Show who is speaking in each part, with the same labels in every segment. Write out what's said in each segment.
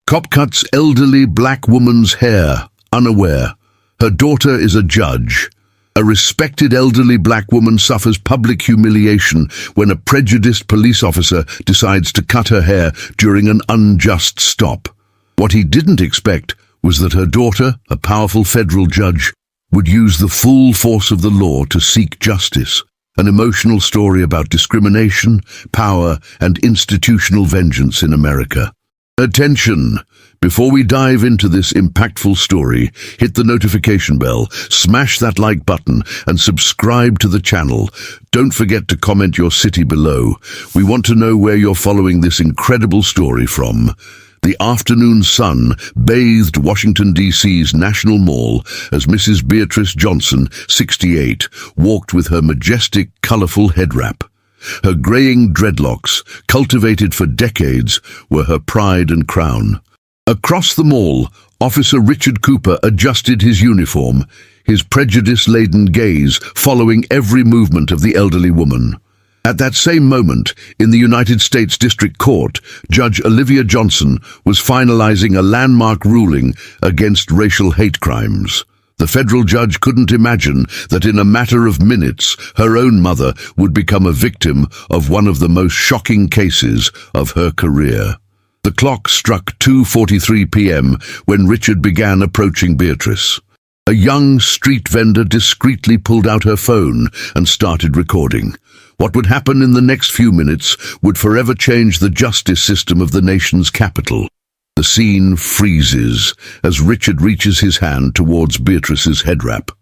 Speaker 1: Cop cuts elderly black woman's hair, unaware. Her daughter is a judge. A respected elderly black woman suffers public humiliation when a prejudiced police officer decides to cut her hair during an unjust stop. What he didn't expect was that her daughter, a powerful federal judge, would use the full force of the law to seek justice. An emotional story about discrimination, power, and institutional vengeance in America. Attention! Before we dive into this impactful story, hit the notification bell, smash that like button, and subscribe to the channel. Don't forget to comment your city below. We want to know where you're following this incredible story from. The afternoon sun bathed Washington, D.C.'s National Mall as Mrs. Beatrice Johnson, 68, walked with her majestic, colorful head wrap. Her graying dreadlocks, cultivated for decades, were her pride and crown. Across the mall, Officer Richard Cooper adjusted his uniform, his prejudice-laden gaze following every movement of the elderly woman. At that same moment, in the United States District Court, Judge Olivia Johnson was finalizing a landmark ruling against racial hate crimes. The federal judge couldn't imagine that in a matter of minutes, her own mother would become a victim of one of the most shocking cases of her career. The clock struck 2:43 p.m. when Richard began approaching Beatrice. A young street vendor discreetly pulled out her phone and started recording. What would happen in the next few minutes would forever change the justice system of the nation's capital. The scene freezes as Richard reaches his hand towards Beatrice's head wrap.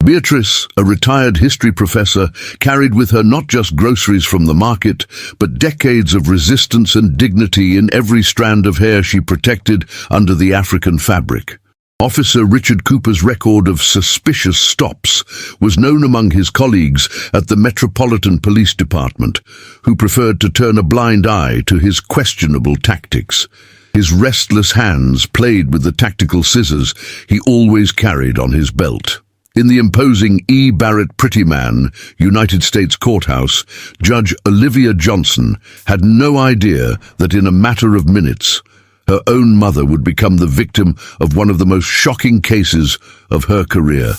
Speaker 1: Beatrice, a retired history professor, carried with her not just groceries from the market, but decades of resistance and dignity in every strand of hair she protected under the African fabric. Officer Richard Cooper's record of suspicious stops was known among his colleagues at the Metropolitan Police Department, who preferred to turn a blind eye to his questionable tactics. His restless hands played with the tactical scissors he always carried on his belt. In the imposing E. Barrett Prettyman United States Courthouse, Judge Olivia Johnson had no idea that in a matter of minutes, her own mother would become the victim of one of the most shocking cases of her career.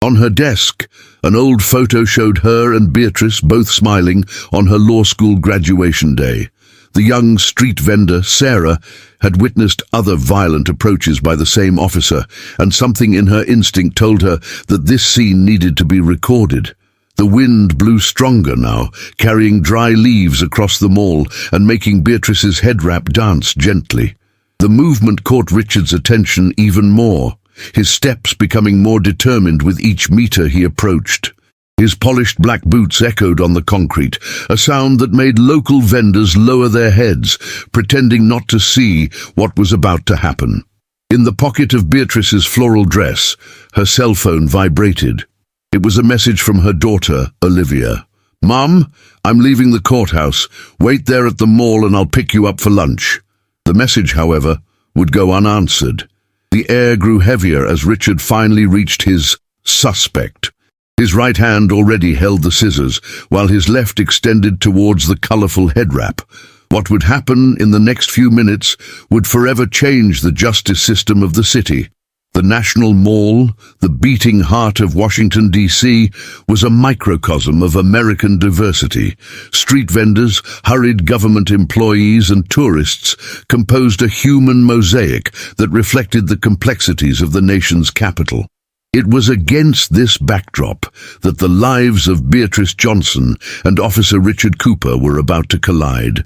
Speaker 1: On her desk, an old photo showed her and Beatrice both smiling on her law school graduation day. The young street vendor, Sarah, had witnessed other violent approaches by the same officer, and something in her instinct told her that this scene needed to be recorded. The wind blew stronger now, carrying dry leaves across the mall and making Beatrice's head wrap dance gently. The movement caught Richard's attention even more, his steps becoming more determined with each meter he approached. His polished black boots echoed on the concrete, a sound that made local vendors lower their heads, pretending not to see what was about to happen. In the pocket of Beatrice's floral dress, her cell phone vibrated. It was a message from her daughter, Olivia. "Mom, I'm leaving the courthouse. Wait there at the mall and I'll pick you up for lunch." The message, however, would go unanswered. The air grew heavier as Richard finally reached his suspect. His right hand already held the scissors, while his left extended towards the colorful head wrap. What would happen in the next few minutes would forever change the justice system of the city. The National Mall, the beating heart of Washington, D.C., was a microcosm of American diversity. Street vendors, hurried government employees, and tourists composed a human mosaic that reflected the complexities of the nation's capital. It was against this backdrop that the lives of Beatrice Johnson and Officer Richard Cooper were about to collide.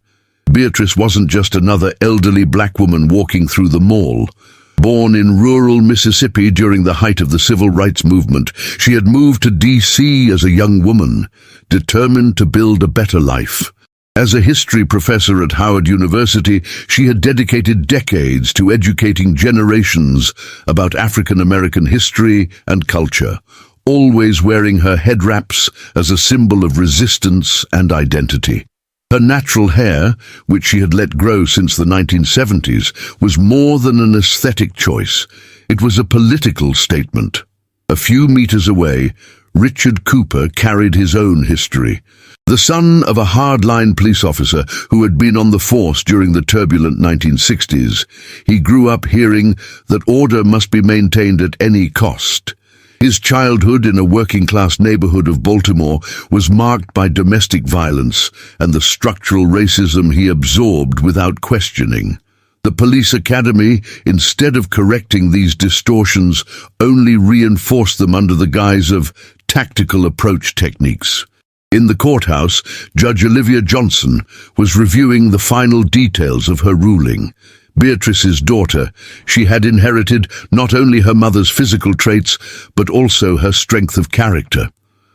Speaker 1: Beatrice wasn't just another elderly black woman walking through the mall. Born in rural Mississippi during the height of the civil rights movement, she had moved to D.C. as a young woman, determined to build a better life. As a history professor at Howard University, she had dedicated decades to educating generations about African American history and culture, always wearing her head wraps as a symbol of resistance and identity. Her natural hair, which she had let grow since the 1970s, was more than an aesthetic choice. It was a political statement. A few meters away, Richard Cooper carried his own history. The son of a hardline police officer who had been on the force during the turbulent 1960s, he grew up hearing that order must be maintained at any cost. His childhood in a working-class neighborhood of Baltimore was marked by domestic violence and the structural racism he absorbed without questioning. The police academy, instead of correcting these distortions, only reinforced them under the guise of tactical approach techniques. In the courthouse, Judge Olivia Johnson was reviewing the final details of her ruling. Beatrice's daughter, she had inherited not only her mother's physical traits, but also her strength of character.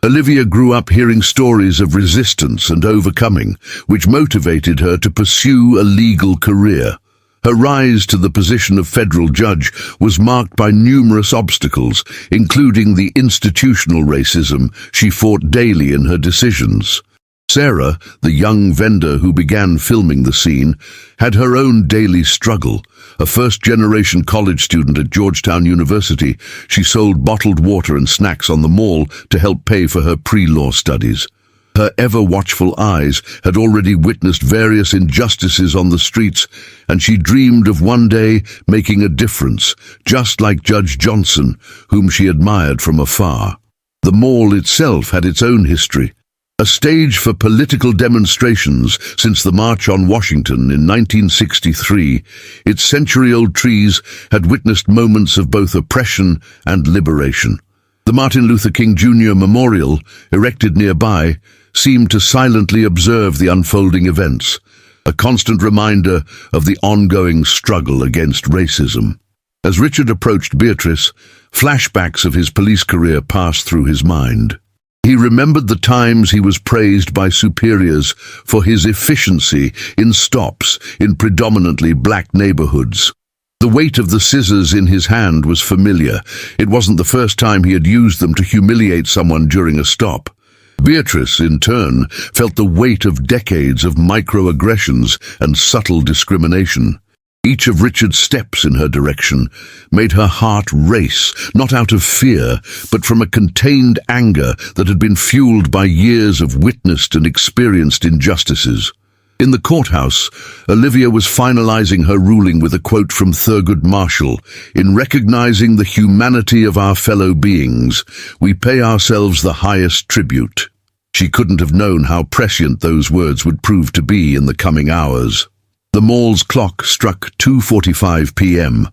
Speaker 1: Olivia grew up hearing stories of resistance and overcoming, which motivated her to pursue a legal career. Her rise to the position of federal judge was marked by numerous obstacles, including the institutional racism she fought daily in her decisions. Sarah, the young vendor who began filming the scene, had her own daily struggle. A first-generation college student at Georgetown University, she sold bottled water and snacks on the mall to help pay for her pre-law studies. Her ever-watchful eyes had already witnessed various injustices on the streets, and she dreamed of one day making a difference, just like Judge Johnson, whom she admired from afar. The mall itself had its own history. A stage for political demonstrations since the March on Washington in 1963, its century-old trees had witnessed moments of both oppression and liberation. The Martin Luther King Jr. Memorial, erected nearby, seemed to silently observe the unfolding events, a constant reminder of the ongoing struggle against racism. As Richard approached Beatrice, flashbacks of his police career passed through his mind. He remembered the times he was praised by superiors for his efficiency in stops in predominantly black neighborhoods. The weight of the scissors in his hand was familiar. It wasn't the first time he had used them to humiliate someone during a stop. Beatrice, in turn, felt the weight of decades of microaggressions and subtle discrimination. Each of Richard's steps in her direction made her heart race, not out of fear, but from a contained anger that had been fueled by years of witnessed and experienced injustices. In the courthouse, Olivia was finalizing her ruling with a quote from Thurgood Marshall: "In recognizing the humanity of our fellow beings, we pay ourselves the highest tribute." She couldn't have known how prescient those words would prove to be in the coming hours. The mall's clock struck 2:45 p.m.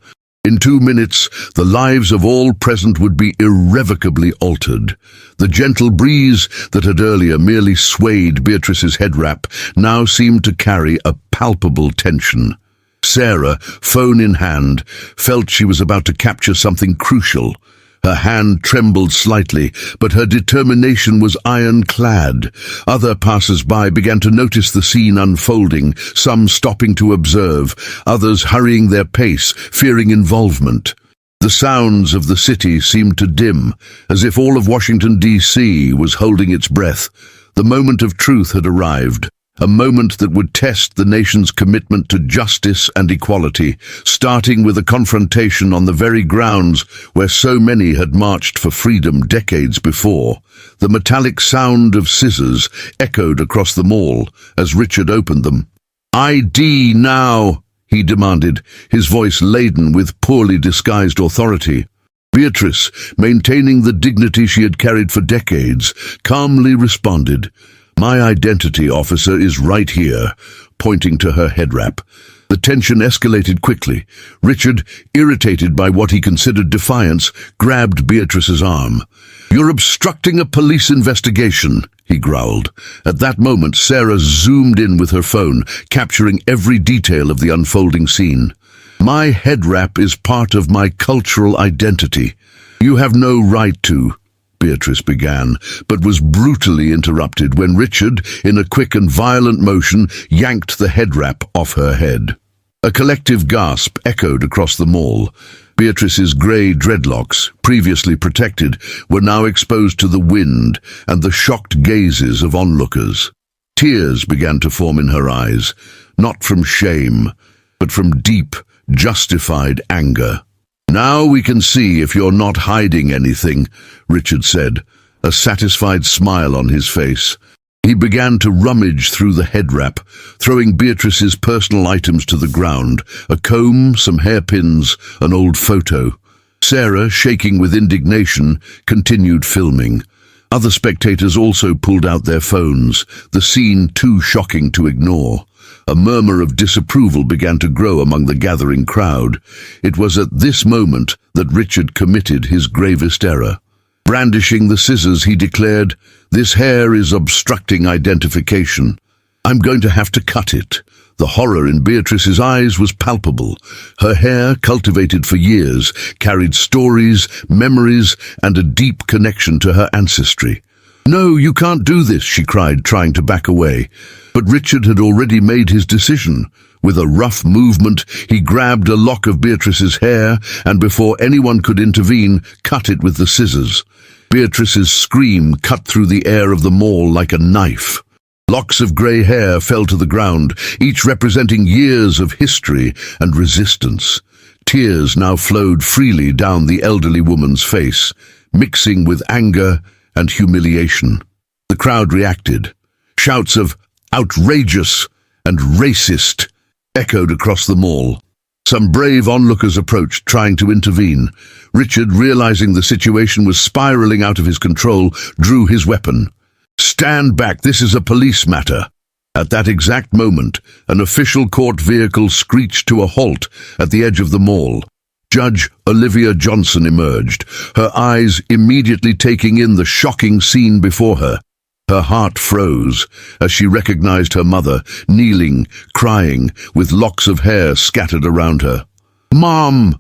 Speaker 1: In 2 minutes, the lives of all present would be irrevocably altered. The gentle breeze that had earlier merely swayed Beatrice's head wrap now seemed to carry a palpable tension. Sarah, phone in hand, felt she was about to capture something crucial. Her hand trembled slightly, but her determination was ironclad. Other passers-by began to notice the scene unfolding, some stopping to observe, others hurrying their pace, fearing involvement. The sounds of the city seemed to dim, as if all of Washington, D.C. was holding its breath. The moment of truth had arrived. A moment that would test the nation's commitment to justice and equality, starting with a confrontation on the very grounds where so many had marched for freedom decades before. The metallic sound of scissors echoed across the mall as Richard opened them. "ID now!" he demanded, his voice laden with poorly disguised authority. Beatrice, maintaining the dignity she had carried for decades, calmly responded, "My identity, officer, is right here," pointing to her head wrap. The tension escalated quickly. Richard, irritated by what he considered defiance, grabbed Beatrice's arm. "You're obstructing a police investigation," he growled. At that moment, Sarah zoomed in with her phone, capturing every detail of the unfolding scene. "My head wrap is part of my cultural identity. You have no right to," Beatrice began, but was brutally interrupted when Richard, in a quick and violent motion, yanked the head wrap off her head. A collective gasp echoed across the mall. Beatrice's grey dreadlocks, previously protected, were now exposed to the wind and the shocked gazes of onlookers. Tears began to form in her eyes, not from shame, but from deep, justified anger. "Now we can see if you're not hiding anything," Richard said, a satisfied smile on his face. He began to rummage through the head wrap, throwing Beatrice's personal items to the ground, a comb, some hairpins, an old photo. Sarah, shaking with indignation, continued filming. Other spectators also pulled out their phones, the scene too shocking to ignore. A murmur of disapproval began to grow among the gathering crowd. It was at this moment that Richard committed his gravest error. Brandishing the scissors, he declared, "This hair is obstructing identification. I'm going to have to cut it." The horror in Beatrice's eyes was palpable. Her hair, cultivated for years, carried stories, memories, and a deep connection to her ancestry. "No, you can't do this," she cried, trying to back away. But Richard had already made his decision. With a rough movement, he grabbed a lock of Beatrice's hair and, before anyone could intervene, cut it with the scissors. Beatrice's scream cut through the air of the mall like a knife. Locks of grey hair fell to the ground, each representing years of history and resistance. Tears now flowed freely down the elderly woman's face, mixing with anger and humiliation. The crowd reacted. Shouts of "outrageous" and "racist" echoed across the mall. Some brave onlookers approached, trying to intervene. Richard, realizing the situation was spiraling out of his control, drew his weapon. "Stand back, this is a police matter." At that exact moment, an official court vehicle screeched to a halt at the edge of the mall. Judge Olivia Johnson emerged, her eyes immediately taking in the shocking scene before her. Her heart froze as she recognized her mother, kneeling, crying, with locks of hair scattered around her. "Mom!"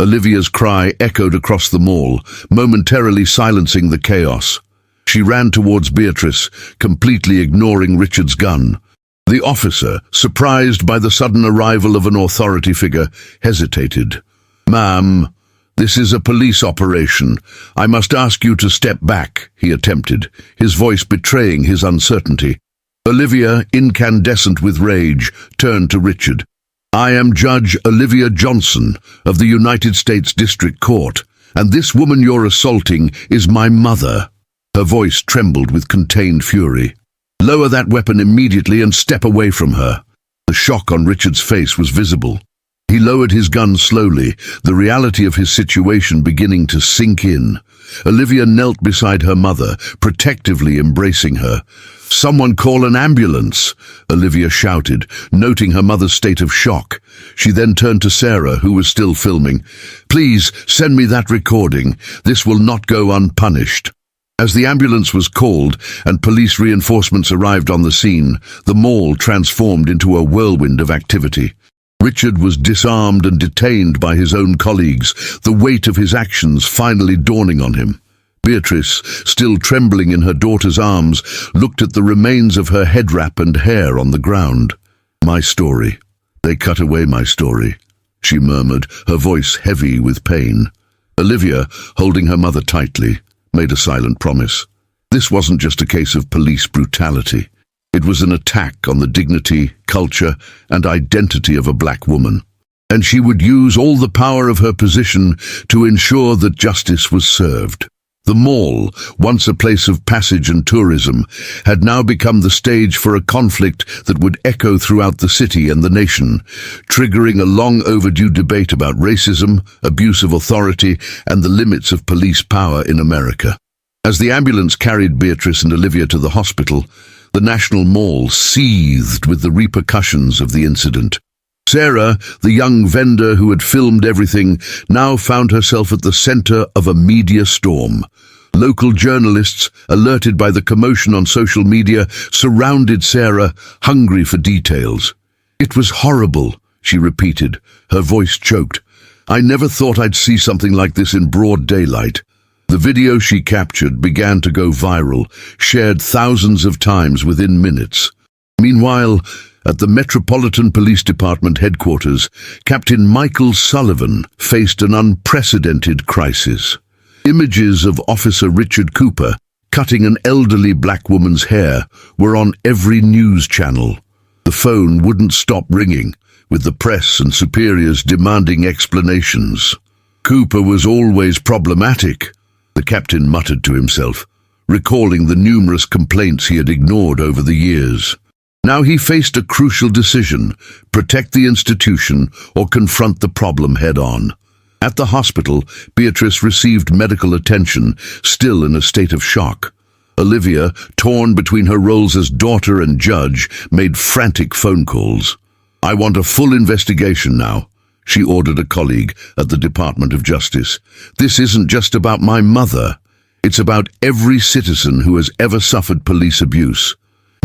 Speaker 1: Olivia's cry echoed across the mall, momentarily silencing the chaos. She ran towards Beatrice, completely ignoring Richard's gun. The officer, surprised by the sudden arrival of an authority figure, hesitated. "Ma'am, this is a police operation. I must ask you to step back," he attempted, his voice betraying his uncertainty. Olivia, incandescent with rage, turned to Richard. "I am Judge Olivia Johnson of the United States District Court, and this woman you're assaulting is my mother." Her voice trembled with contained fury. "Lower that weapon immediately and step away from her." The shock on Richard's face was visible. He lowered his gun slowly, the reality of his situation beginning to sink in. Olivia knelt beside her mother, protectively embracing her. "Someone call an ambulance," Olivia shouted, noting her mother's state of shock. She then turned to Sarah, who was still filming. "Please, send me that recording. This will not go unpunished." As the ambulance was called and police reinforcements arrived on the scene, the mall transformed into a whirlwind of activity. Richard was disarmed and detained by his own colleagues, the weight of his actions finally dawning on him. Beatrice, still trembling in her daughter's arms, looked at the remains of her head wrap and hair on the ground. "My story. They cut away my story," she murmured, her voice heavy with pain. Olivia, holding her mother tightly, made a silent promise. This wasn't just a case of police brutality. It was an attack on the dignity, culture, and identity of a black woman. And she would use all the power of her position to ensure that justice was served. The mall, once a place of passage and tourism, had now become the stage for a conflict that would echo throughout the city and the nation, triggering a long-overdue debate about racism, abuse of authority, and the limits of police power in America. As the ambulance carried Beatrice and Olivia to the hospital, the National Mall seethed with the repercussions of the incident. Sarah, the young vendor who had filmed everything, now found herself at the center of a media storm. Local journalists, alerted by the commotion on social media, surrounded Sarah, hungry for details. "It was horrible," she repeated, her voice choked. "I never thought I'd see something like this in broad daylight." The video she captured began to go viral, shared thousands of times within minutes. Meanwhile, at the Metropolitan Police Department headquarters, Captain Michael Sullivan faced an unprecedented crisis. Images of Officer Richard Cooper cutting an elderly black woman's hair were on every news channel. The phone wouldn't stop ringing, with the press and superiors demanding explanations. "Cooper was always problematic," the captain muttered to himself. recalling the numerous complaints he had ignored over the years. Now he faced a crucial decision: protect the institution or confront the problem head-on. At the hospital, Beatrice received medical attention, still in a state of shock. Olivia, torn between her roles as daughter and judge, made frantic phone calls. "I want a full investigation now," she ordered a colleague at the Department of Justice. "This isn't just about my mother. It's about every citizen who has ever suffered police abuse."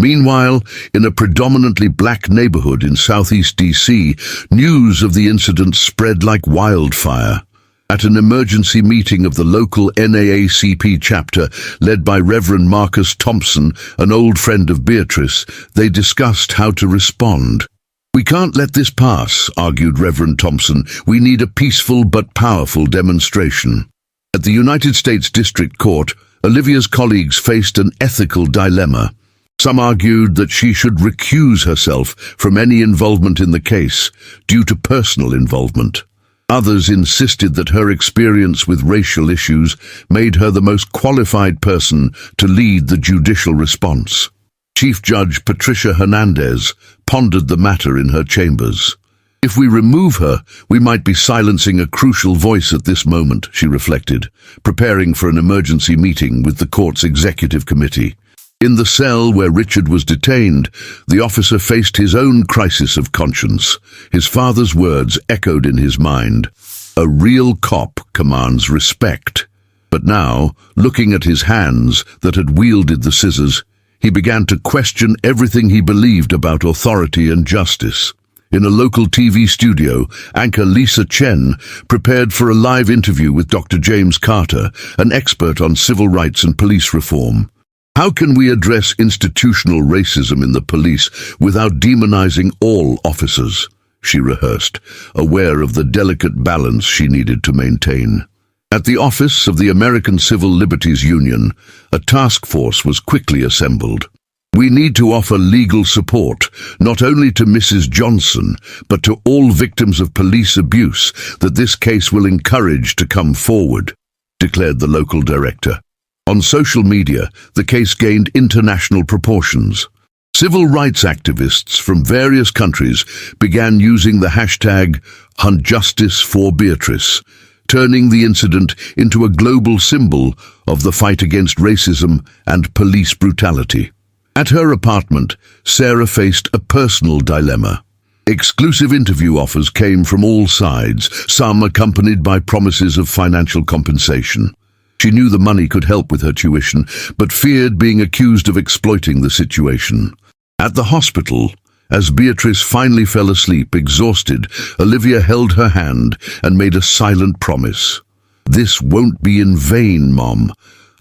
Speaker 1: Meanwhile, in a predominantly black neighborhood in southeast DC, news of the incident spread like wildfire. At an emergency meeting of the local NAACP chapter, led by Reverend Marcus Thompson, an old friend of Beatrice, they discussed how to respond. "We can't let this pass," argued Reverend Thompson. "We need a peaceful but powerful demonstration." At the United States District Court, Olivia's colleagues faced an ethical dilemma. Some argued that she should recuse herself from any involvement in the case due to personal involvement. Others insisted that her experience with racial issues made her the most qualified person to lead the judicial response. Chief Judge Patricia Hernandez pondered the matter in her chambers. "If we remove her, we might be silencing a crucial voice at this moment," she reflected, preparing for an emergency meeting with the court's executive committee. In the cell where Richard was detained, the officer faced his own crisis of conscience. His father's words echoed in his mind. "A real cop commands respect." But now, looking at his hands that had wielded the scissors, he began to question everything he believed about authority and justice. In a local TV studio, anchor Lisa Chen prepared for a live interview with Dr. James Carter, an expert on civil rights and police reform. "How can we address institutional racism in the police without demonizing all officers?" she rehearsed, aware of the delicate balance she needed to maintain. At the office of the American Civil Liberties Union, a task force was quickly assembled. "We need to offer legal support, not only to Mrs. Johnson, but to all victims of police abuse that this case will encourage to come forward," declared the local director. On social media, the case gained international proportions. Civil rights activists from various countries began using the hashtag #JusticeForBeatrice, turning the incident into a global symbol of the fight against racism and police brutality. At her apartment, Sarah faced a personal dilemma. Exclusive interview offers came from all sides, some accompanied by promises of financial compensation. She knew the money could help with her tuition, but feared being accused of exploiting the situation. At the hospital, as Beatrice finally fell asleep, exhausted, Olivia held her hand and made a silent promise. "This won't be in vain, Mom.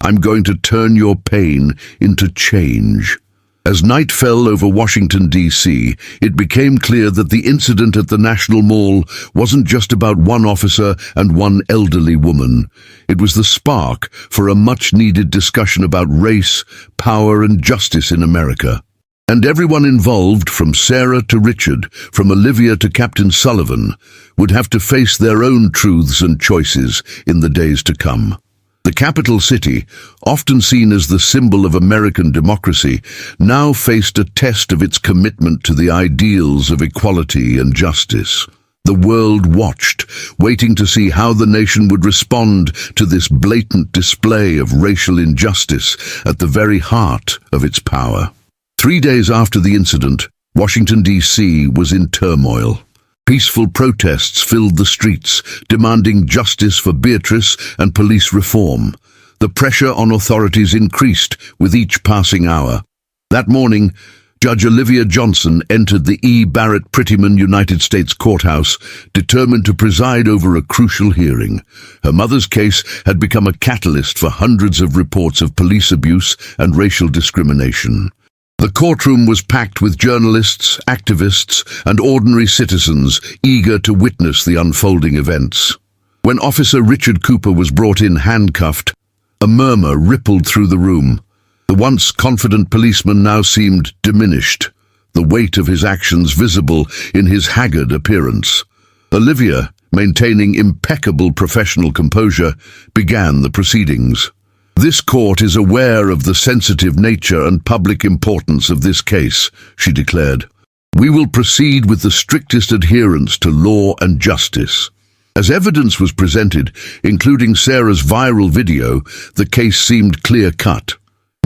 Speaker 1: I'm going to turn your pain into change." As night fell over Washington, D.C., it became clear that the incident at the National Mall wasn't just about one officer and one elderly woman. It was the spark for a much-needed discussion about race, power, and justice in America. And everyone involved, from Sarah to Richard, from Olivia to Captain Sullivan, would have to face their own truths and choices in the days to come. The capital city, often seen as the symbol of American democracy, now faced a test of its commitment to the ideals of equality and justice. The world watched, waiting to see how the nation would respond to this blatant display of racial injustice at the very heart of its power. 3 days after the incident, Washington, D.C. was in turmoil. Peaceful protests filled the streets, demanding justice for Beatrice and police reform. The pressure on authorities increased with each passing hour. That morning, Judge Olivia Johnson entered the E. Barrett Prettyman United States Courthouse, determined to preside over a crucial hearing. Her mother's case had become a catalyst for hundreds of reports of police abuse and racial discrimination. The courtroom was packed with journalists, activists, and ordinary citizens eager to witness the unfolding events. When Officer Richard Cooper was brought in handcuffed, a murmur rippled through the room. The once confident policeman now seemed diminished, the weight of his actions visible in his haggard appearance. Olivia, maintaining impeccable professional composure, began the proceedings. "This court is aware of the sensitive nature and public importance of this case," she declared. "We will proceed with the strictest adherence to law and justice." As evidence was presented, including Sarah's viral video, the case seemed clear-cut.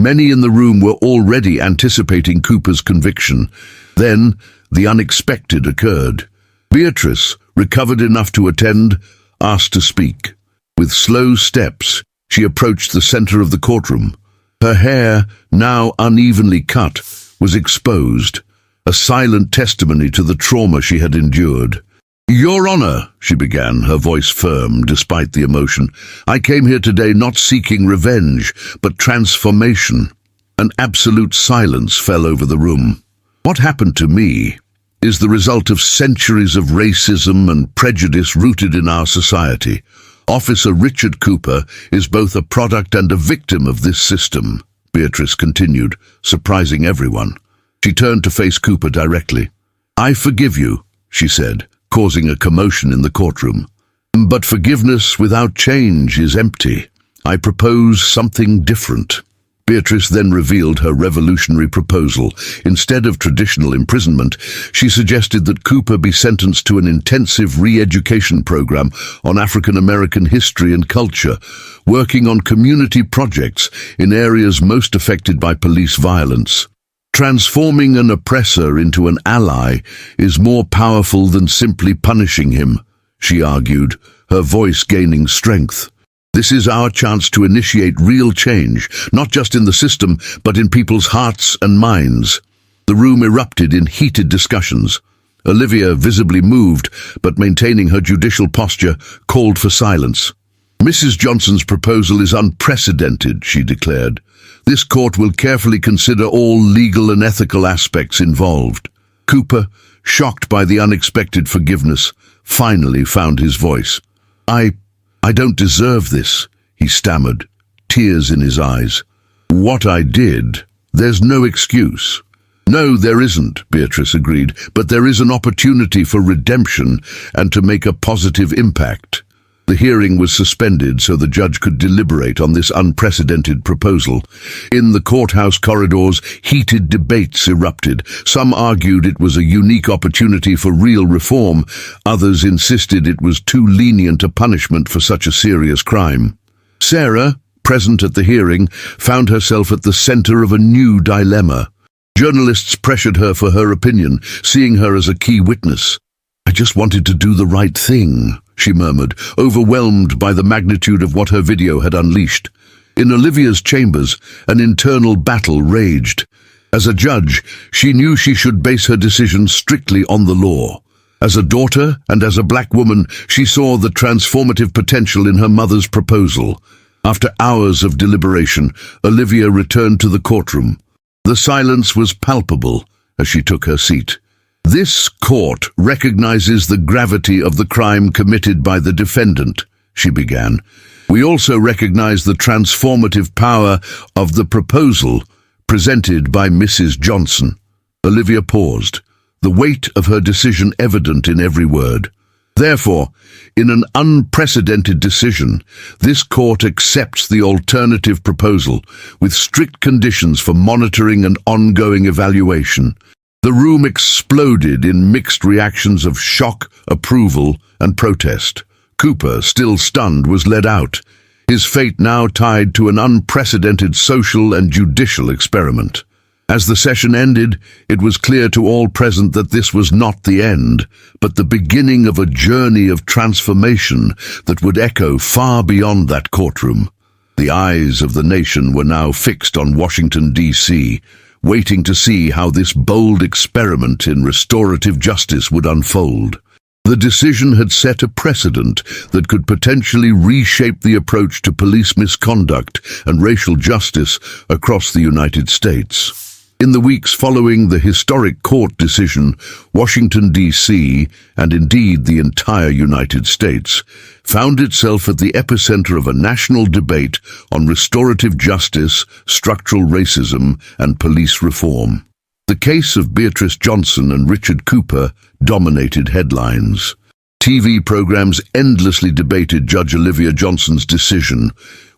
Speaker 1: Many in the room were already anticipating Cooper's conviction. Then, the unexpected occurred. Beatrice, recovered enough to attend, asked to speak. With slow steps, she approached the center of the courtroom. Her hair, now unevenly cut, was exposed, a silent testimony to the trauma she had endured. "Your Honor," she began, her voice firm despite the emotion, "I came here today not seeking revenge, but transformation." An absolute silence fell over the room. "What happened to me is the result of centuries of racism and prejudice rooted in our society. Officer Richard Cooper is both a product and a victim of this system," Beatrice continued, surprising everyone. She turned to face Cooper directly. "I forgive you," she said, causing a commotion in the courtroom. "But forgiveness without change is empty. I propose something different." Beatrice then revealed her revolutionary proposal. Instead of traditional imprisonment, she suggested that Cooper be sentenced to an intensive re-education program on African American history and culture, working on community projects in areas most affected by police violence. "Transforming an oppressor into an ally is more powerful than simply punishing him," she argued, her voice gaining strength. "This is our chance to initiate real change, not just in the system, but in people's hearts and minds." The room erupted in heated discussions. Olivia, visibly moved, but maintaining her judicial posture, called for silence. "Mrs. Johnson's proposal is unprecedented," she declared. "This court will carefully consider all legal and ethical aspects involved." Cooper, shocked by the unexpected forgiveness, finally found his voice. I don't deserve this," he stammered, tears in his eyes. "What I did, there's no excuse." "No, there isn't," Beatrice agreed, "but there is an opportunity for redemption and to make a positive impact." The hearing was suspended so the judge could deliberate on this unprecedented proposal. In the courthouse corridors, heated debates erupted. Some argued it was a unique opportunity for real reform. Others insisted it was too lenient a punishment for such a serious crime. Sarah, present at the hearing, found herself at the center of a new dilemma. Journalists pressured her for her opinion, seeing her as a key witness. "I just wanted to do the right thing," she murmured, overwhelmed by the magnitude of what her video had unleashed. In Olivia's chambers, an internal battle raged. As a judge, she knew she should base her decision strictly on the law. As a daughter and as a black woman, she saw the transformative potential in her mother's proposal. After hours of deliberation, Olivia returned to the courtroom. The silence was palpable as she took her seat. "This court recognizes the gravity of the crime committed by the defendant," she began. "We also recognize the transformative power of the proposal presented by Mrs. Johnson." Olivia paused, the weight of her decision evident in every word. "Therefore, in an unprecedented decision, this court accepts the alternative proposal with strict conditions for monitoring and ongoing evaluation." The room exploded in mixed reactions of shock, approval, and protest. Cooper, still stunned, was led out, his fate now tied to an unprecedented social and judicial experiment. As the session ended, it was clear to all present that this was not the end, but the beginning of a journey of transformation that would echo far beyond that courtroom. The eyes of the nation were now fixed on Washington, D.C., waiting to see how this bold experiment in restorative justice would unfold. The decision had set a precedent that could potentially reshape the approach to police misconduct and racial justice across the United States. In the weeks following the historic court decision, Washington, D.C., and indeed the entire United States, found itself at the epicenter of a national debate on restorative justice, structural racism, and police reform. The case of Beatrice Johnson and Richard Cooper dominated headlines. TV programs endlessly debated Judge Olivia Johnson's decision,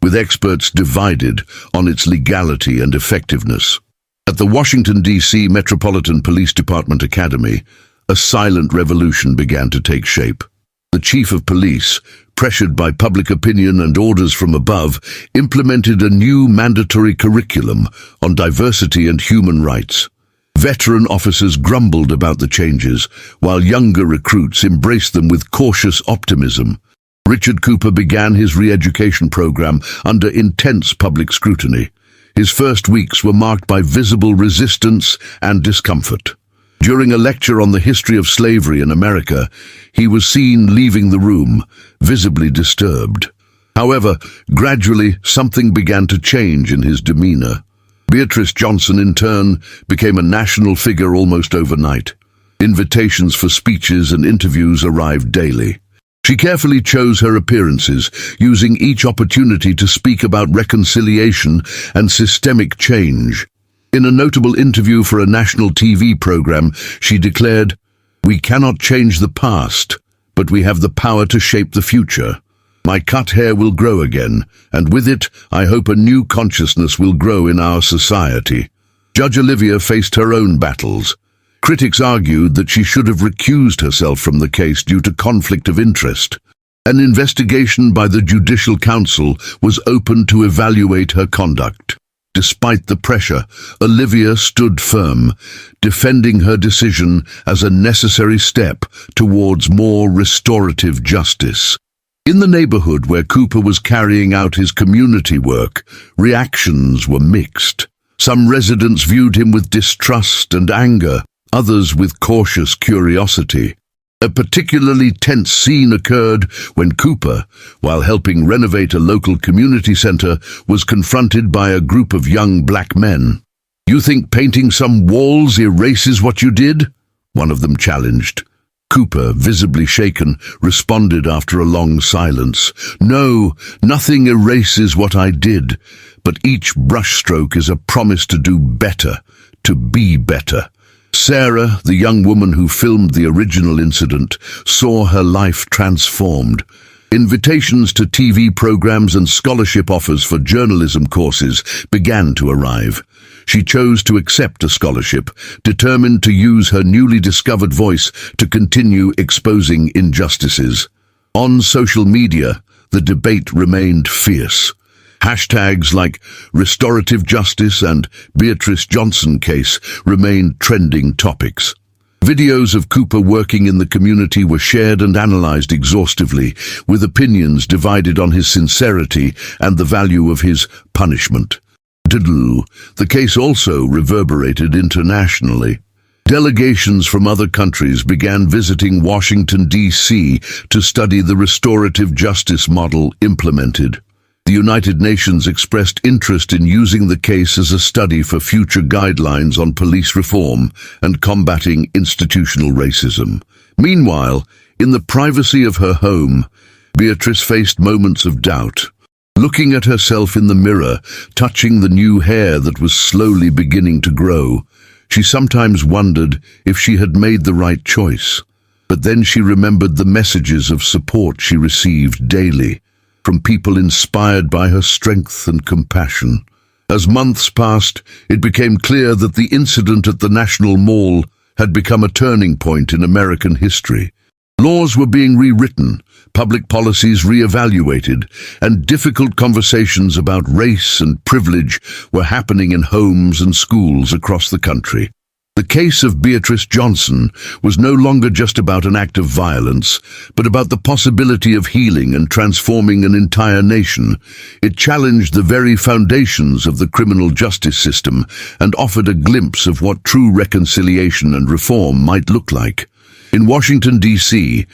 Speaker 1: with experts divided on its legality and effectiveness. At the Washington, D.C. Metropolitan Police Department Academy, a silent revolution began to take shape. The chief of police, pressured by public opinion and orders from above, implemented a new mandatory curriculum on diversity and human rights. Veteran officers grumbled about the changes, while younger recruits embraced them with cautious optimism. Richard Cooper began his re-education program under intense public scrutiny. His first weeks were marked by visible resistance and discomfort. During a lecture on the history of slavery in America, he was seen leaving the room, visibly disturbed. However, gradually something began to change in his demeanor. Beatrice Johnson, in turn, became a national figure almost overnight. Invitations for speeches and interviews arrived daily. She carefully chose her appearances, using each opportunity to speak about reconciliation and systemic change. In a notable interview for a national TV program, she declared, "We cannot change the past, but we have the power to shape the future. My cut hair will grow again, and with it, I hope a new consciousness will grow in our society." Judge Olivia faced her own battles. Critics argued that she should have recused herself from the case due to conflict of interest. An investigation by the Judicial Council was opened to evaluate her conduct. Despite the pressure, Olivia stood firm, defending her decision as a necessary step towards more restorative justice. In the neighborhood where Cooper was carrying out his community work, reactions were mixed. Some residents viewed him with distrust and anger, others with cautious curiosity. A particularly tense scene occurred when Cooper, while helping renovate a local community center, was confronted by a group of young black men. "You think painting some walls erases what you did?" one of them challenged. Cooper, visibly shaken, responded after a long silence. "No, nothing erases what I did, but each brushstroke is a promise to do better, to be better." Sarah, the young woman who filmed the original incident, saw her life transformed. Invitations to TV programs and scholarship offers for journalism courses began to arrive. She chose to accept a scholarship, determined to use her newly discovered voice to continue exposing injustices. On social media, the debate remained fierce. Hashtags like restorative justice and Beatrice Johnson case remained trending topics. Videos of Cooper working in the community were shared and analyzed exhaustively, with opinions divided on his sincerity and the value of his punishment. The case also reverberated internationally. Delegations from other countries began visiting Washington, D.C. to study the restorative justice model implemented. The United Nations expressed interest in using the case as a study for future guidelines on police reform and combating institutional racism. Meanwhile, in the privacy of her home, Beatrice faced moments of doubt. Looking at herself in the mirror, touching the new hair that was slowly beginning to grow, she sometimes wondered if she had made the right choice. But then she remembered the messages of support she received daily, from people inspired by her strength and compassion. As months passed, it became clear that the incident at the National Mall had become a turning point in American history. Laws were being rewritten, public policies re-evaluated, and difficult conversations about race and privilege were happening in homes and schools across the country. The case of Beatrice Johnson was no longer just about an act of violence, but about the possibility of healing and transforming an entire nation. It challenged the very foundations of the criminal justice system and offered a glimpse of what true reconciliation and reform might look like. In Washington, D.C.,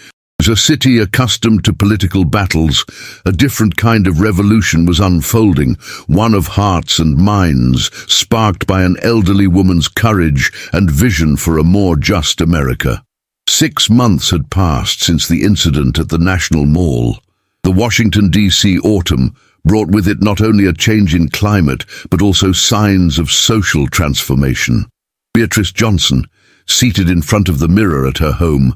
Speaker 1: a city accustomed to political battles, a different kind of revolution was unfolding, one of hearts and minds, sparked by an elderly woman's courage and vision for a more just America. 6 months had passed since the incident at the National Mall. The Washington, D.C. autumn brought with it not only a change in climate, but also signs of social transformation. Beatrice Johnson, seated in front of the mirror at her home,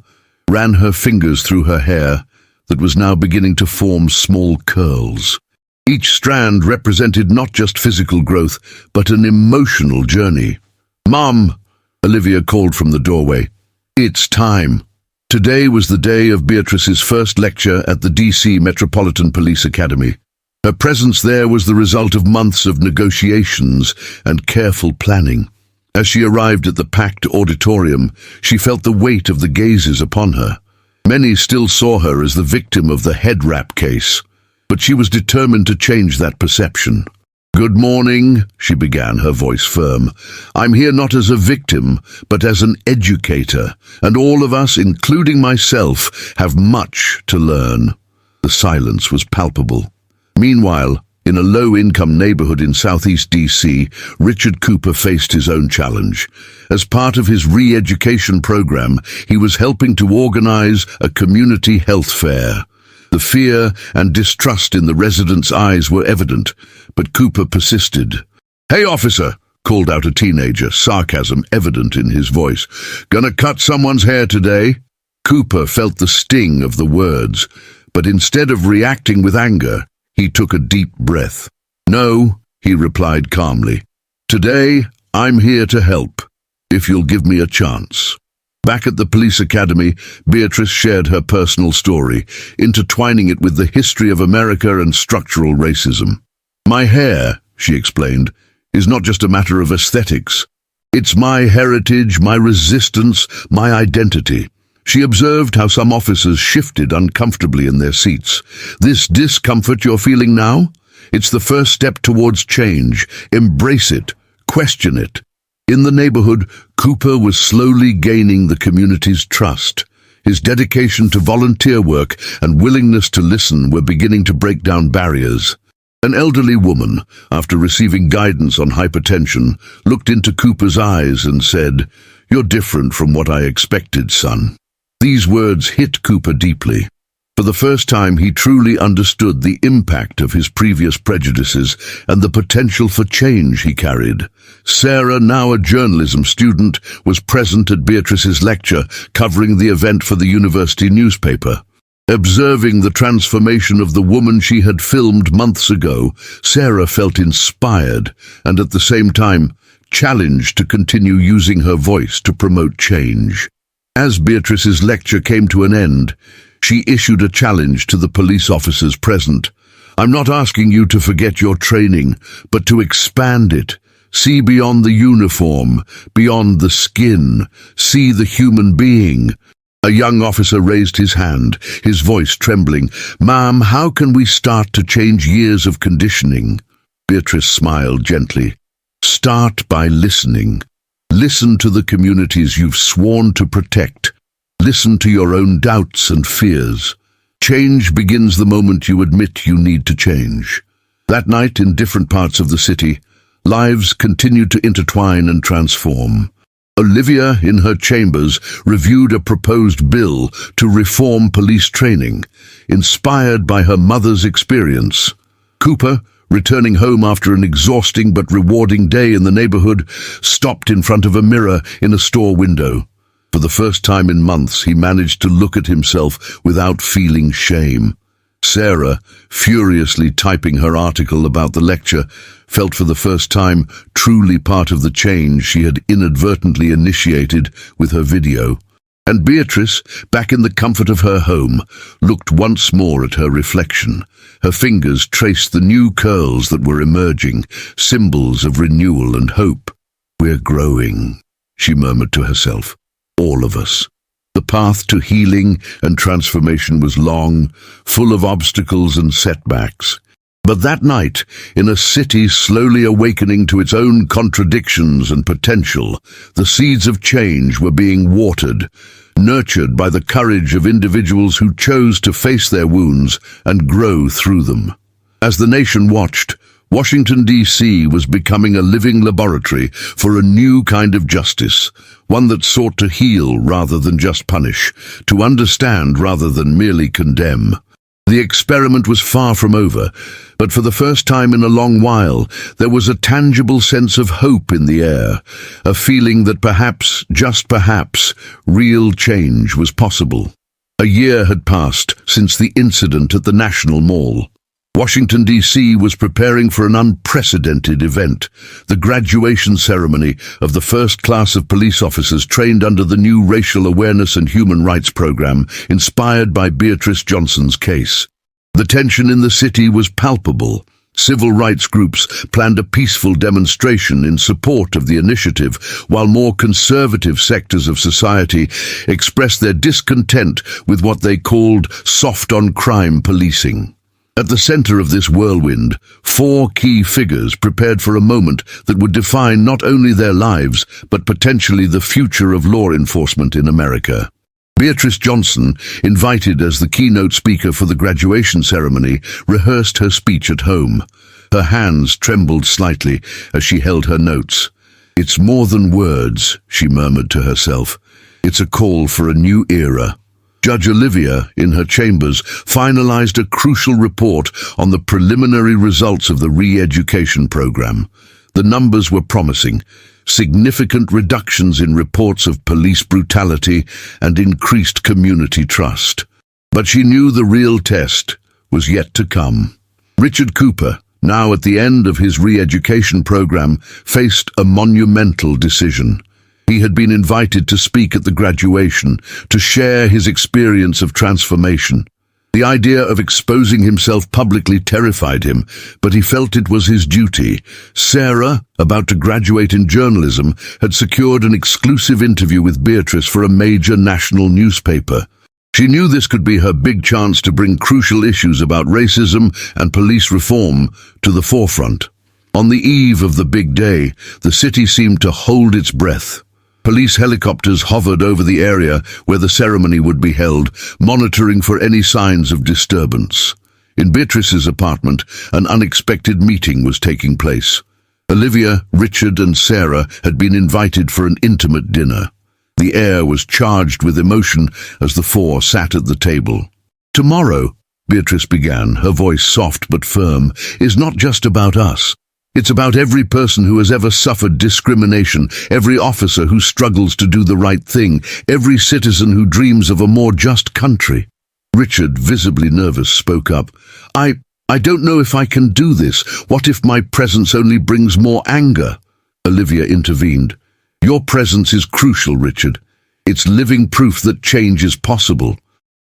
Speaker 1: ran her fingers through her hair that was now beginning to form small curls. Each strand represented not just physical growth, but an emotional journey. "Mom," Olivia called from the doorway. "It's time." Today was the day of Beatrice's first lecture at the DC Metropolitan Police Academy. Her presence there was the result of months of negotiations and careful planning. As she arrived at the packed auditorium, she felt the weight of the gazes upon her. Many still saw her as the victim of the head wrap case, but she was determined to change that perception. "Good morning," she began, her voice firm. "I'm here not as a victim, but as an educator, and all of us, including myself, have much to learn." The silence was palpable. Meanwhile, in a low-income neighborhood in southeast DC, Richard Cooper faced his own challenge. As part of his re-education program, he was helping to organize a community health fair. The fear and distrust in the residents' eyes were evident, but Cooper persisted. "Hey, officer," called out a teenager, sarcasm evident in his voice. "Gonna cut someone's hair today?" Cooper felt the sting of the words, but instead of reacting with anger, he took a deep breath. "No," he replied calmly. "Today, I'm here to help, if you'll give me a chance." Back at the police academy, Beatrice shared her personal story, intertwining it with the history of America and structural racism. "My hair," she explained, "is not just a matter of aesthetics. It's my heritage, my resistance, my identity." She observed how some officers shifted uncomfortably in their seats. "This discomfort you're feeling now? It's the first step towards change. Embrace it. Question it." In the neighborhood, Cooper was slowly gaining the community's trust. His dedication to volunteer work and willingness to listen were beginning to break down barriers. An elderly woman, after receiving guidance on hypertension, looked into Cooper's eyes and said, "You're different from what I expected, son." These words hit Cooper deeply. For the first time, he truly understood the impact of his previous prejudices and the potential for change he carried. Sarah, now a journalism student, was present at Beatrice's lecture, covering the event for the university newspaper. Observing the transformation of the woman she had filmed months ago, Sarah felt inspired and at the same time challenged to continue using her voice to promote change. As Beatrice's lecture came to an end, she issued a challenge to the police officers present. "I'm not asking you to forget your training, but to expand it. See beyond the uniform, beyond the skin. See the human being." A young officer raised his hand, his voice trembling. "Ma'am, how can we start to change years of conditioning?" Beatrice smiled gently. "Start by listening. Listen to the communities you've sworn to protect. Listen to your own doubts and fears. Change begins the moment you admit you need to change." That night, in different parts of the city, lives continued to intertwine and transform. Olivia, in her chambers, reviewed a proposed bill to reform police training, inspired by her mother's experience. Cooper, returning home after an exhausting but rewarding day in the neighborhood, stopped in front of a mirror in a store window. For the first time in months, he managed to look at himself without feeling shame. Sarah, furiously typing her article about the lecture, felt for the first time truly part of the change she had inadvertently initiated with her video. And Beatrice, back in the comfort of her home, looked once more at her reflection. Her fingers traced the new curls that were emerging, symbols of renewal and hope. "We're growing," she murmured to herself. "All of us." The path to healing and transformation was long, full of obstacles and setbacks. But that night, in a city slowly awakening to its own contradictions and potential, the seeds of change were being watered, nurtured by the courage of individuals who chose to face their wounds and grow through them. As the nation watched, Washington, D.C. was becoming a living laboratory for a new kind of justice, one that sought to heal rather than just punish, to understand rather than merely condemn. The experiment was far from over, but for the first time in a long while, there was a tangible sense of hope in the air, a feeling that perhaps, just perhaps, real change was possible. A year had passed since the incident at the National Mall. Washington, D.C. was preparing for an unprecedented event, the graduation ceremony of the first class of police officers trained under the new Racial Awareness and Human Rights Program, inspired by Beatrice Johnson's case. The tension in the city was palpable. Civil rights groups planned a peaceful demonstration in support of the initiative, while more conservative sectors of society expressed their discontent with what they called soft-on-crime policing. At the center of this whirlwind, 4 key figures prepared for a moment that would define not only their lives, but potentially the future of law enforcement in America. Beatrice Johnson, invited as the keynote speaker for the graduation ceremony, rehearsed her speech at home. Her hands trembled slightly as she held her notes. "It's more than words," she murmured to herself. "It's a call for a new era." Judge Olivia, in her chambers, finalized a crucial report on the preliminary results of the re-education program. The numbers were promising: significant reductions in reports of police brutality and increased community trust. But she knew the real test was yet to come. Richard Cooper, now at the end of his re-education program, faced a monumental decision. He had been invited to speak at the graduation, to share his experience of transformation. The idea of exposing himself publicly terrified him, but he felt it was his duty. Sarah, about to graduate in journalism, had secured an exclusive interview with Beatrice for a major national newspaper. She knew this could be her big chance to bring crucial issues about racism and police reform to the forefront. On the eve of the big day, the city seemed to hold its breath. Police helicopters hovered over the area where the ceremony would be held, monitoring for any signs of disturbance. In Beatrice's apartment, an unexpected meeting was taking place. Olivia, Richard, and Sarah had been invited for an intimate dinner. The air was charged with emotion as the 4 sat at the table. "Tomorrow," Beatrice began, her voice soft but firm, "is not just about us. It's about every person who has ever suffered discrimination, every officer who struggles to do the right thing, every citizen who dreams of a more just country." Richard, visibly nervous, spoke up. I don't know if I can do this. What if my presence only brings more anger?" Olivia intervened. "Your presence is crucial, Richard. It's living proof that change is possible."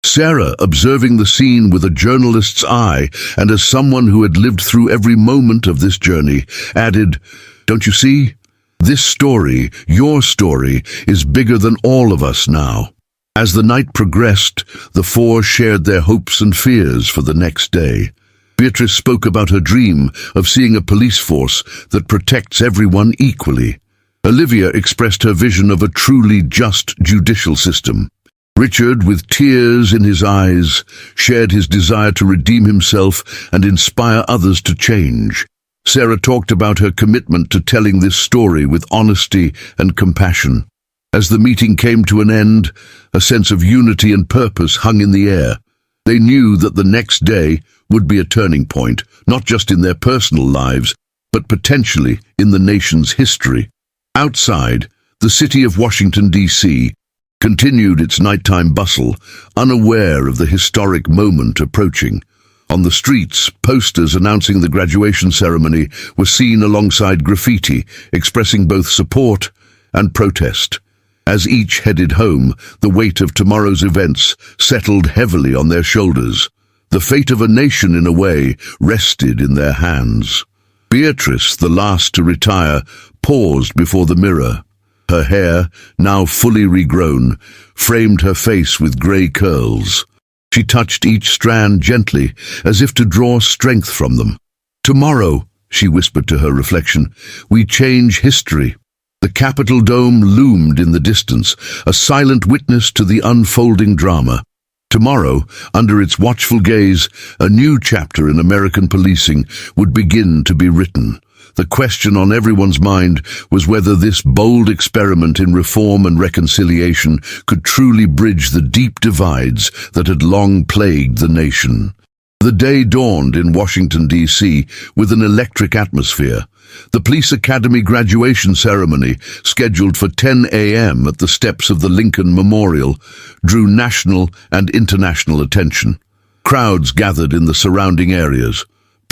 Speaker 1: Sarah, observing the scene with a journalist's eye and as someone who had lived through every moment of this journey, added, "Don't you see? This story, your story, is bigger than all of us now." As the night progressed, the 4 shared their hopes and fears for the next day. Beatrice spoke about her dream of seeing a police force that protects everyone equally. Olivia expressed her vision of a truly just judicial system. Richard, with tears in his eyes, shared his desire to redeem himself and inspire others to change. Sarah talked about her commitment to telling this story with honesty and compassion. As the meeting came to an end, a sense of unity and purpose hung in the air. They knew that the next day would be a turning point, not just in their personal lives, but potentially in the nation's history. Outside, the city of Washington, D.C., continued its nighttime bustle, unaware of the historic moment approaching. On the streets, posters announcing the graduation ceremony were seen alongside graffiti, expressing both support and protest. As each headed home, the weight of tomorrow's events settled heavily on their shoulders. The fate of a nation, in a way, rested in their hands. Beatrice, the last to retire, paused before the mirror. Her hair, now fully regrown, framed her face with grey curls. She touched each strand gently, as if to draw strength from them. "Tomorrow," she whispered to her reflection, "we change history." The Capitol dome loomed in the distance, a silent witness to the unfolding drama. Tomorrow, under its watchful gaze, a new chapter in American policing would begin to be written. The question on everyone's mind was whether this bold experiment in reform and reconciliation could truly bridge the deep divides that had long plagued the nation. The day dawned in Washington, D.C., with an electric atmosphere. The Police Academy graduation ceremony, scheduled for 10 a.m. at the steps of the Lincoln Memorial, drew national and international attention. Crowds gathered in the surrounding areas.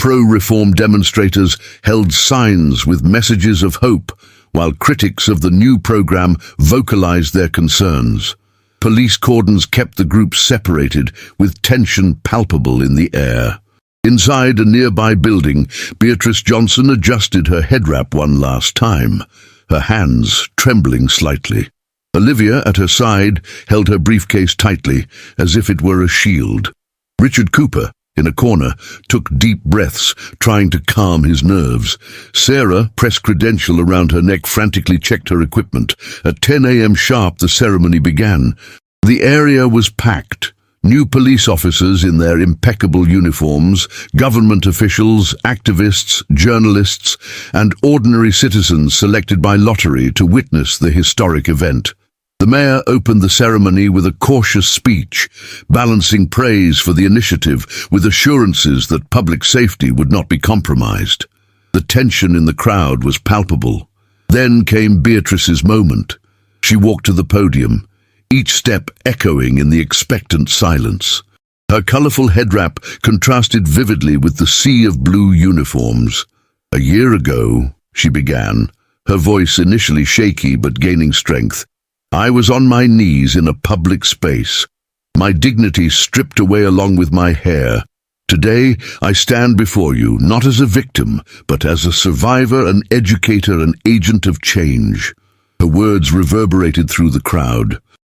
Speaker 1: pro-reform demonstrators held signs with messages of hope, while critics of the new program vocalized their concerns. Police cordons kept the groups separated, with tension palpable in the air. Inside a nearby building, Beatrice Johnson adjusted her head wrap one last time, her hands trembling slightly. Olivia, at her side, held her briefcase tightly, as if it were a shield. Richard Cooper, in a corner, took deep breaths, trying to calm his nerves. Sarah, pressed credential around her neck, frantically checked her equipment. At 10 a.m. sharp, the ceremony began. The area was packed. New police officers in their impeccable uniforms, government officials, activists, journalists, and ordinary citizens selected by lottery to witness the historic event. The mayor opened the ceremony with a cautious speech, balancing praise for the initiative with assurances that public safety would not be compromised. The tension in the crowd was palpable. Then came Beatrice's moment. She walked to the podium, each step echoing in the expectant silence. Her colorful head wrap contrasted vividly with the sea of blue uniforms. "A year ago," she began, her voice initially shaky but gaining strength, "I was on my knees in a public space, my dignity stripped away along with my hair. Today, I stand before you, not as a victim, but as a survivor, an educator, an agent of change." Her words reverberated through the crowd.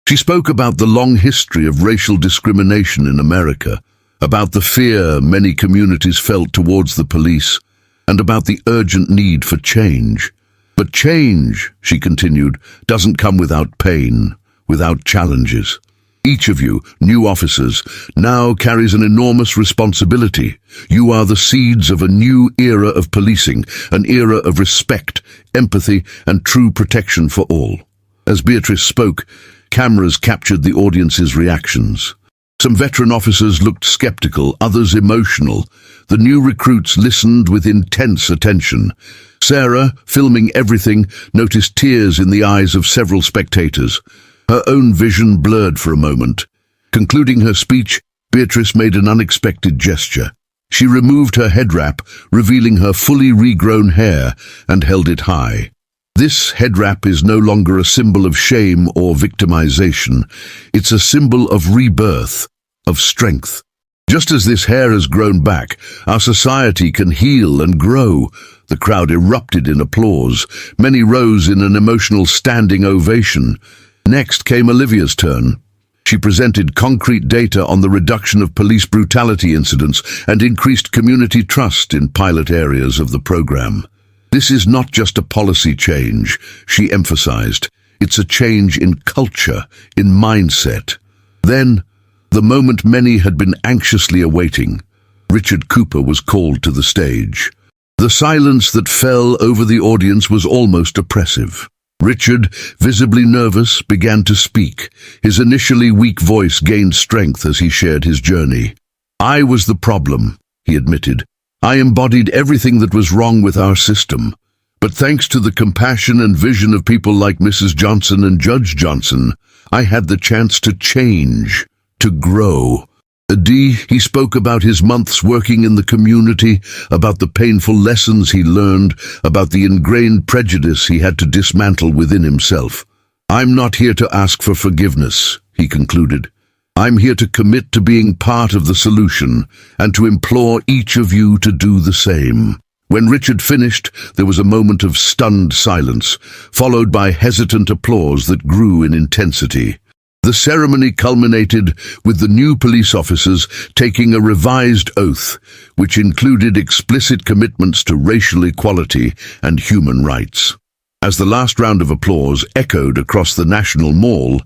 Speaker 1: She spoke about the long history of racial discrimination in America, about the fear many communities felt towards the police, and about the urgent need for change. "But change," she continued, "doesn't come without pain, without challenges. Each of you, new officers, now carries an enormous responsibility. You are the seeds of a new era of policing, an era of respect, empathy, and true protection for all." As Beatrice spoke, cameras captured the audience's reactions. Some veteran officers looked skeptical, others emotional. The new recruits listened with intense attention. Sarah, filming everything, noticed tears in the eyes of several spectators. Her own vision blurred for a moment. Concluding her speech, Beatrice made an unexpected gesture. She removed her head wrap, revealing her fully regrown hair, and held it high. This head wrap is no longer a symbol of shame or victimization. It's a symbol of rebirth, of strength. Just as this hair has grown back, our society can heal and grow. The crowd erupted in applause. Many rose in an emotional standing ovation. Next came Olivia's turn. She presented concrete data on the reduction of police brutality incidents and increased community trust in pilot areas of the program. "This is not just a policy change," she emphasized. "It's a change in culture, in mindset." Then, the moment many had been anxiously awaiting, Richard Cooper was called to the stage. The silence that fell over the audience was almost oppressive. Richard, visibly nervous, began to speak. His initially weak voice gained strength as he shared his journey. "I was the problem," he admitted. "I embodied everything that was wrong with our system. But thanks to the compassion and vision of people like Mrs. Johnson and Judge Johnson, I had the chance to change, to grow." He spoke about his months working in the community, about the painful lessons he learned, about the ingrained prejudice he had to dismantle within himself. "I'm not here to ask for forgiveness," he concluded. "I'm here to commit to being part of the solution and to implore each of you to do the same." When Richard finished, there was a moment of stunned silence, followed by hesitant applause that grew in intensity. The ceremony culminated with the new police officers taking a revised oath, which included explicit commitments to racial equality and human rights. As the last round of applause echoed across the National Mall,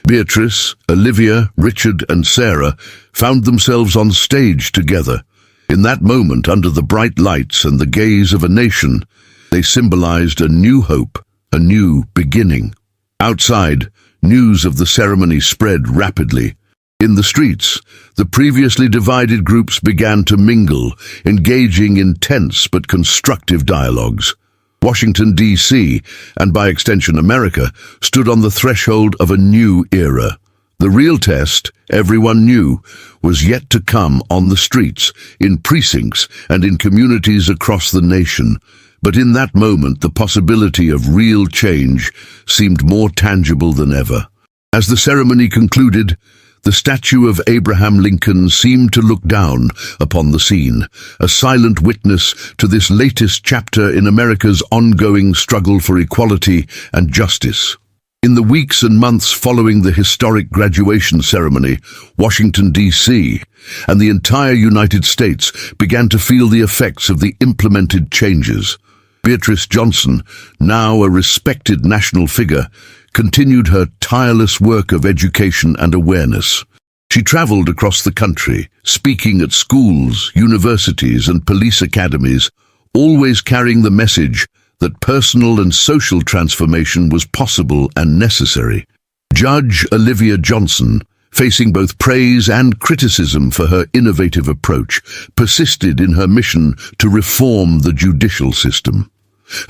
Speaker 1: Beatrice, Olivia, Richard, and Sarah found themselves on stage together. In that moment, under the bright lights and the gaze of a nation, they symbolized a new hope, a new beginning. Outside, news of the ceremony spread rapidly. In the streets, the previously divided groups began to mingle, engaging in tense but constructive dialogues. Washington, D.C., and by extension America, stood on the threshold of a new era. The real test, everyone knew, was yet to come on the streets, in precincts, and in communities across the nation. But in that moment, the possibility of real change seemed more tangible than ever. As the ceremony concluded, the statue of Abraham Lincoln seemed to look down upon the scene, a silent witness to this latest chapter in America's ongoing struggle for equality and justice. In the weeks and months following the historic graduation ceremony, Washington, D.C., and the entire United States began to feel the effects of the implemented changes. Beatrice Johnson, now a respected national figure, continued her tireless work of education and awareness. She traveled across the country, speaking at schools, universities, and police academies, always carrying the message that personal and social transformation was possible and necessary. Judge Olivia Johnson, facing both praise and criticism for her innovative approach, persisted in her mission to reform the judicial system.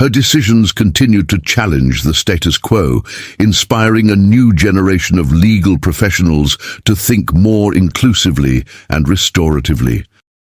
Speaker 1: Her decisions continued to challenge the status quo, inspiring a new generation of legal professionals to think more inclusively and restoratively.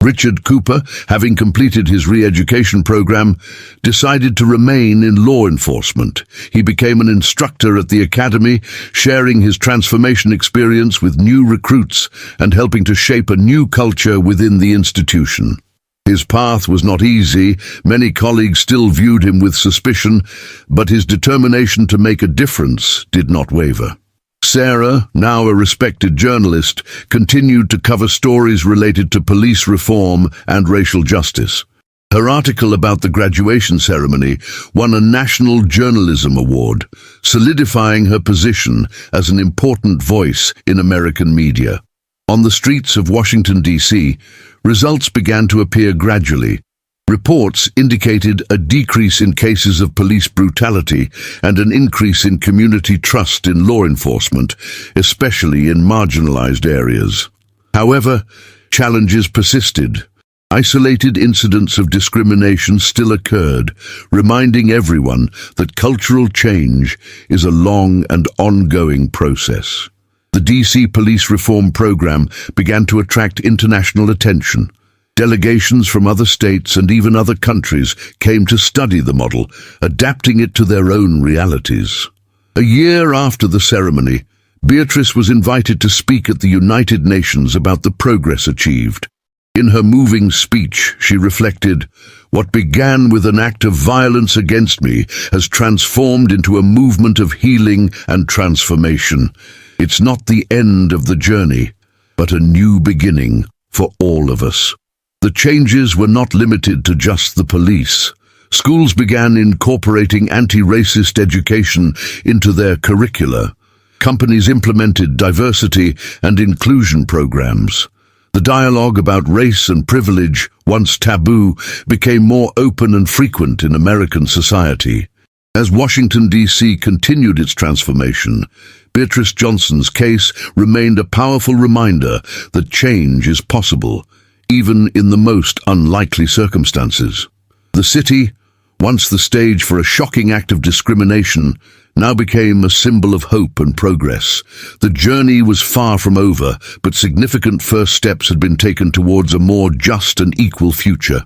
Speaker 1: Richard Cooper, having completed his re-education program, decided to remain in law enforcement. He became an instructor at the academy, sharing his transformation experience with new recruits and helping to shape a new culture within the institution. His path was not easy. Many colleagues still viewed him with suspicion, but his determination to make a difference did not waver. Sarah, now a respected journalist, continued to cover stories related to police reform and racial justice. Her article about the graduation ceremony won a National Journalism Award, solidifying her position as an important voice in American media. On the streets of Washington, D.C., results began to appear gradually. Reports indicated a decrease in cases of police brutality and an increase in community trust in law enforcement, especially in marginalized areas. However, challenges persisted. Isolated incidents of discrimination still occurred, reminding everyone that cultural change is a long and ongoing process. The DC Police Reform Program began to attract international attention. Delegations from other states and even other countries came to study the model, adapting it to their own realities. A year after the ceremony, Beatrice was invited to speak at the United Nations about the progress achieved. In her moving speech, she reflected, "What began with an act of violence against me has transformed into a movement of healing and transformation. It's not the end of the journey, but a new beginning for all of us." The changes were not limited to just the police. Schools began incorporating anti-racist education into their curricula. Companies implemented diversity and inclusion programs. The dialogue about race and privilege, once taboo, became more open and frequent in American society. As Washington, D.C. continued its transformation, Beatrice Johnson's case remained a powerful reminder that change is possible, even in the most unlikely circumstances. The city, once the stage for a shocking act of discrimination, now became a symbol of hope and progress. The journey was far from over, but significant first steps had been taken towards a more just and equal future.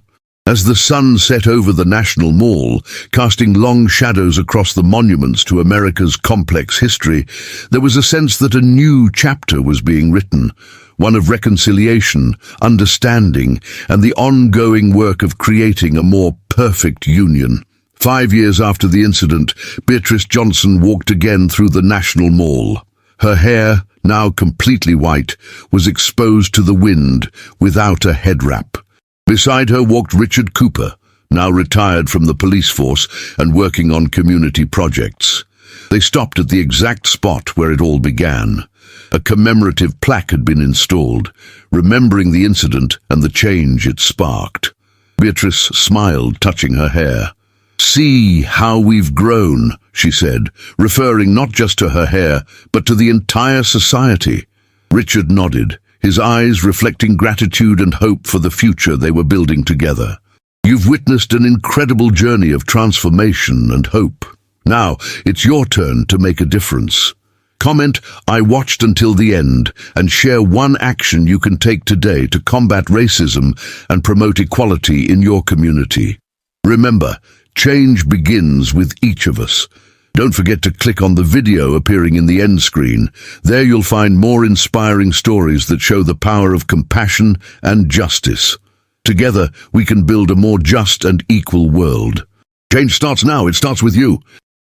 Speaker 1: As the sun set over the National Mall, casting long shadows across the monuments to America's complex history, there was a sense that a new chapter was being written, one of reconciliation, understanding, and the ongoing work of creating a more perfect union. 5 years after the incident, Beatrice Johnson walked again through the National Mall. Her hair, now completely white, was exposed to the wind without a head wrap. Beside her walked Richard Cooper, now retired from the police force and working on community projects. They stopped at the exact spot where it all began. A commemorative plaque had been installed, remembering the incident and the change it sparked. Beatrice smiled, touching her hair. "See how we've grown," she said, referring not just to her hair, but to the entire society. Richard nodded, his eyes reflecting gratitude and hope for the future they were building together. "You've witnessed an incredible journey of transformation and hope. Now, it's your turn to make a difference. Comment, "I watched until the end," and share one action you can take today to combat racism and promote equality in your community. Remember, change begins with each of us. Don't forget to click on the video appearing in the end screen. There you'll find more inspiring stories that show the power of compassion and justice. Together, we can build a more just and equal world. Change starts now. It starts with you.